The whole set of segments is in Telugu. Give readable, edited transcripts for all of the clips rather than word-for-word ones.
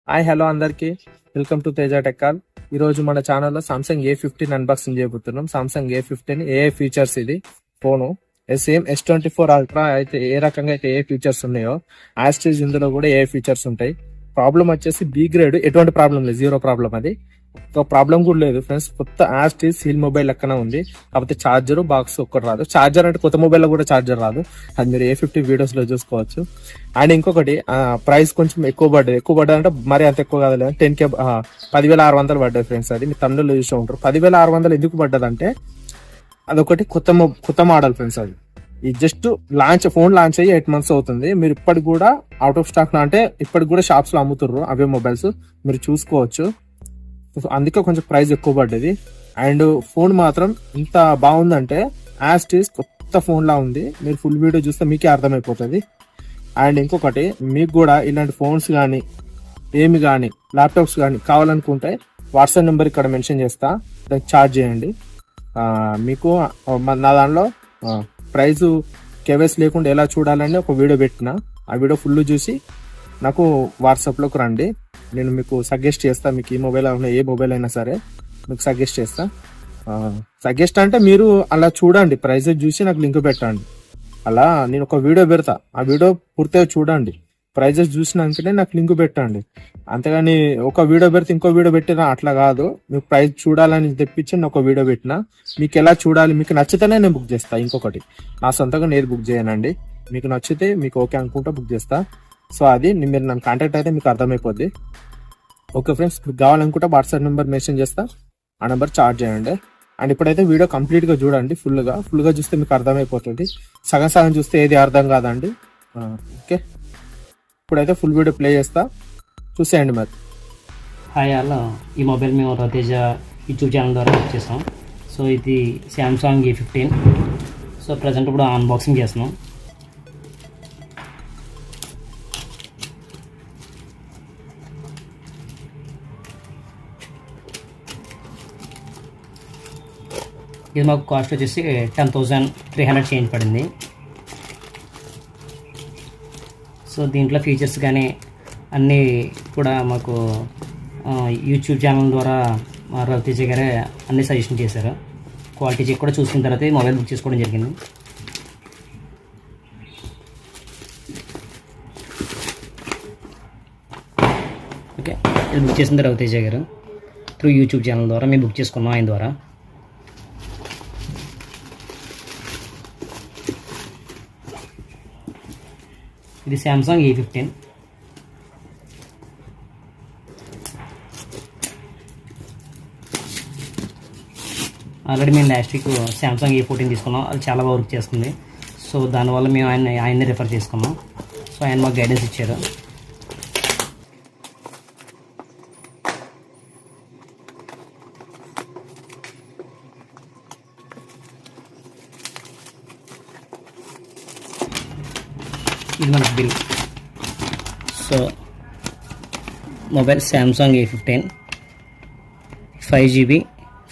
హాయ్ హలో అందరికి వెల్కమ్ టు తేజ టెక్కాల్. ఈ రోజు మన ఛానల్లో సామ్సంగ్ A15 అన్బాక్సింగ్ చేయబోతున్నాం. సామ్సంగ్ A15 ఏ ఫీచర్స్ ఇది ఫోను సేమ్ S24 అల్ట్రా అయితే ఏ రకంగా అయితే ఏ ఫీచర్స్ ఉన్నాయో యాస్టేజ్ ఇందులో కూడా ఏ ఫీచర్స్ ఉంటాయి. ప్రాబ్లం వచ్చేసి బి గ్రేడ్, ఎటువంటి ప్రాబ్లం లేదు, జీరో ప్రాబ్లం. అది ఒక ప్రాబ్లం కూడా లేదు ఫ్రెండ్స్. కొత్త యాస్టేజ్ సీల్ మొబైల్ లెక్కన ఉంది. కాకపోతే చార్జర్ బాక్స్ ఒక్కటి రాదు. చార్జర్ అంటే కొత్త మొబైల్ లో కూడా చార్జర్ రాదు. అది మీరు A50 వీడియోస్ లో చూసుకోవచ్చు. అండ్ ఇంకొకటి ప్రైస్ కొంచెం ఎక్కువ పడ్డది అంటే మరి అంత ఎక్కువ కాదు, 10K 10,600 పడ్డది ఫ్రెండ్స్. అది మీ తమిళలో చూసే ఉంటారు. 10,600 ఎందుకు పడ్డదంటే అదొకటి కొత్త మోడల్ ఫ్రెండ్స్. అది ఈ జస్ట్ ఫోన్ లాంచ్ అయ్యి 8 months అవుతుంది. మీరు ఇప్పటికి కూడా అవుట్ ఆఫ్ స్టాక్ అంటే ఇప్పటికి కూడా షాప్స్ లో అమ్ముతుర్రు అవే మొబైల్స్, మీరు చూసుకోవచ్చు. అందుకే కొంచెం ప్రైస్ ఎక్కువ పడ్డది. అండ్ ఫోన్ మాత్రం ఇంత బాగుందంటే యాస్టీస్ కొత్త ఫోన్ లా ఉంది. మీరు ఫుల్ వీడియో చూస్తే మీకే అర్థమైపోతుంది. అండ్ ఇంకొకటి, మీకు కూడా ఇలాంటి ఫోన్స్ కానీ ఏమి కానీ ల్యాప్టాప్స్ కానీ కావాలనుకుంటే వాట్సాప్ నెంబర్ ఇక్కడ మెన్షన్ చేస్తా, దానికి ఛార్జ్ చేయండి. మీకు నా దానిలో ప్రైస్ కేవైస్ లేకుండా ఎలా చూడాలని ఒక వీడియో పెట్టిన, ఆ వీడియో ఫుల్ చూసి నాకు వాట్సాప్లోకి రండి. నేను మీకు సజెస్ట్ చేస్తా. మీకు ఈ మొబైల్ అయినా ఏ మొబైల్ అయినా సరే మీకు సజెస్ట్ చేస్తా. సజెస్ట్ అంటే మీరు అలా చూడండి, ప్రైజెస్ చూసి నాకు లింక్ పెట్టండి. అలా నేను ఒక వీడియో పెడతా, ఆ వీడియో పూర్తిగా చూడండి, ప్రైజెస్ చూసినాకనే నాకు లింక్ పెట్టండి. అంతేగాని ఒక వీడియో పెడితే ఇంకో వీడియో పెట్టినా అట్లా కాదు. మీకు ప్రైస్ చూడాలని తెప్పించి నేను ఒక వీడియో పెట్టినా, మీకు ఎలా చూడాలి, మీకు నచ్చితేనే నేను బుక్ చేస్తా. ఇంకొకటి, నా సొంతంగా నేను బుక్ చేయనండి. మీకు నచ్చితే మీకు ఓకే అనుకుంటా బుక్ చేస్తా. సో అది మీరు నన్ను కాంటాక్ట్ అయితే మీకు అర్థమైపోద్ది. ఓకే ఫ్రెండ్స్, మీకు కావాలనుకుంటే వాట్సాప్ నెంబర్ మెన్షన్ చేస్తా, ఆ నెంబర్ చార్జ్ చేయండి. అండ్ ఇప్పుడైతే వీడియో కంప్లీట్ గా చూడండి. ఫుల్ గా చూస్తే మీకు అర్థమైపోతుంది. సగం చూస్తే ఏది అర్థం కాదండి. ఓకే, ఇప్పుడైతే ఫుల్ వీడియో ప్లే చేస్తా, చూసేయండి మరి. హాయ్ అలా, ఈ మొబైల్ మేము రవితేజ యూట్యూబ్ ఛానల్ ద్వారా బుక్ చేస్తాం. సో ఇది శాంసంగ్ A15. సో ప్రజెంట్ ఇప్పుడు అన్బాక్సింగ్ చేస్తున్నాం. ఇది మాకు కాస్ట్ వచ్చేసి 10,300 చేంజ్ పడింది. సో దీంట్లో ఫీచర్స్ కానీ అన్నీ కూడా మాకు యూట్యూబ్ ఛానల్ ద్వారా మా రవితేజ గారే అన్నీ సజెషన్ చేశారు. క్వాలిటీ చెక్ కూడా చూసుకున్న తర్వాత ఈ మొబైల్ బుక్ చేసుకోవడం జరిగింది. ఓకే, ఇది బుక్ చేసింది రవితేజ గారు త్రూ యూట్యూబ్ ఛానల్ ద్వారా. మేము బుక్ చేసుకున్నాం ఆయన ద్వారా. ఇది శాంసంగ్ A15. ఆల్రెడీ మేము లాస్ట్ వీక్ శాంసంగ్ A14 తీసుకున్నాం. అది చాలా బాగా వర్క్ చేస్తుంది. సో దానివల్ల మేము ఆయన్ని రిఫర్ చేసుకున్నాం. సో ఆయన మాకు గైడెన్స్ ఇచ్చారు. ఇది మనకు bill. So mobile Samsung A15 5GB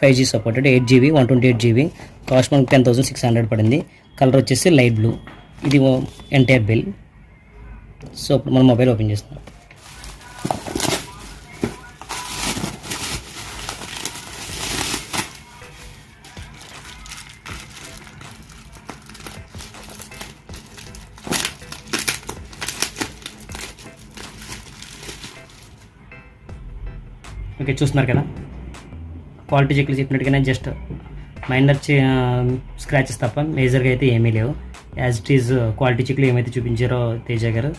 5G supported, 8GB 128GB. Cost మనకు 10,600 పడింది. కలర్ వచ్చేసి లైట్ బ్లూ. ఇది ఎంటైర్ బిల్. సో ఇప్పుడు మనం మొబైల్ ఓపెన్ చేస్తాం. ఓకే, చూస్తున్నారు కదా, క్వాలిటీ చెక్లు చెప్పినట్టుగానే జస్ట్ మైనర్ స్క్రాచెస్ తప్ప మేజర్గా అయితే ఏమీ లేవు. యాజ్ ఇట్ ఈజ్ క్వాలిటీ చెక్లు ఏమైతే చూపించారో తేజ గారు,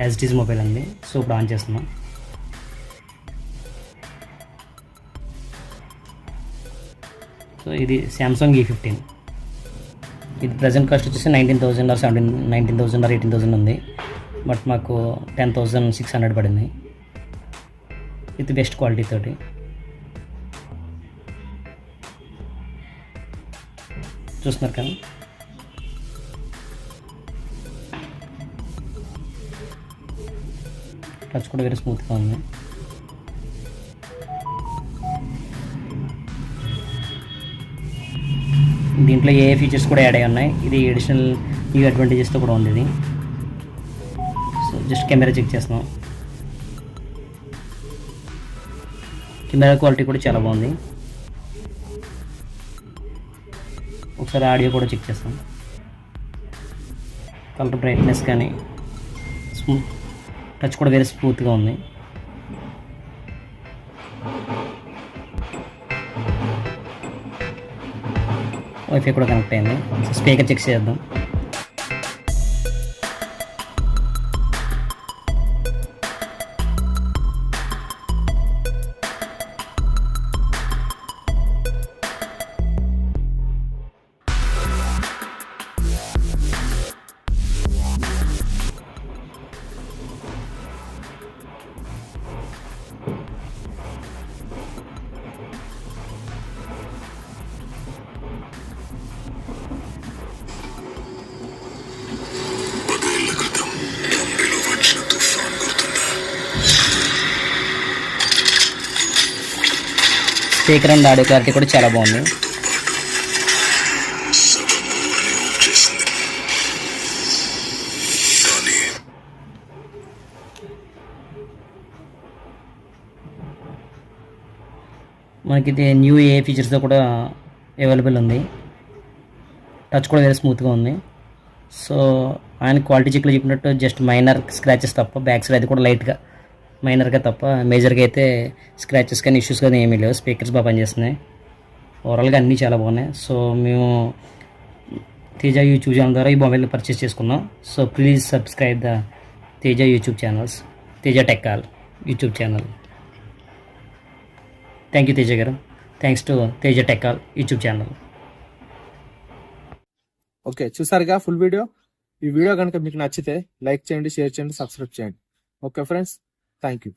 యాజ్ ఇట్ ఈజ్ మొబైల్ అండి. సో ఇప్పుడు ఆన్ చేస్తున్నాం. సో ఇది శాంసంగ్ A15. ఇది ప్రజెంట్ కాస్ట్ వచ్చేసి 19,000 or 19,000 or 18,000 ఉంది. బట్ మాకు 10,600 పడింది. ఇది బెస్ట్ క్వాలిటీ తోటి. చూస్తున్నారు కదా, టచ్ కూడా వెరీ స్మూత్గా ఉంది. దీంట్లో ఏ ఫీచర్స్ కూడా యాడ్ అయ్యి ఉన్నాయి. ఇది అడిషనల్ న్యూ అడ్వాంటేజెస్తో కూడా ఉంది ఇది. సో జస్ట్ కెమెరా చెక్ చేస్తున్నాం. కెమెరా క్వాలిటీ కూడా చాలా బాగుంది. ఒకసారి ఆడియో కూడా చెక్ చేస్తాం. కలర్ బ్రైట్నెస్ కానీ టచ్ కూడా వేరే స్మూత్గా ఉంది. వైఫై కూడా కనెక్ట్ అయింది. స్పీకర్ చెక్ చేద్దాం. స్పీకర్ అండ్ ఆడియో క్లారిటీ కూడా చాలా బాగుంది. మనకి ఇది న్యూ ఏ ఫీచర్స్తో కూడా అవైలబుల్ ఉంది. టచ్ కూడా వేరే స్మూత్గా ఉంది. సో ఆయన క్వాలిటీ చెక్లో చెప్పినట్టు జస్ట్ మైనర్ స్క్రాచెస్ తప్ప, బ్యాక్ సైడ్ అది కూడా లైట్గా మైనర్గా తప్ప, మేజర్గా అయితే స్క్రాచెస్ కానీ ఇష్యూస్ కానీ ఏమీ లేవు. స్పీకర్స్ బాగా పనిచేస్తున్నాయి. ఓవరాల్గా అన్నీ చాలా బాగున్నాయి. సో మేము తేజ యూట్యూబ్ ఛానల్ ద్వారా ఈ మొబైల్ పర్చేస్ చేసుకున్నాం. So please subscribe the Teja YouTube channels, Teja టెక్కాల్ YouTube channel. Thank you Teja గారు. థ్యాంక్స్ టు తేజ టెక్కాల్ యూట్యూబ్ ఛానల్. ఓకే, చూసారుగా ఫుల్ వీడియో. ఈ వీడియో కనుక మీకు నచ్చితే లైక్ చేయండి, షేర్ చేయండి, సబ్స్క్రైబ్ చేయండి. Okay friends, thank you.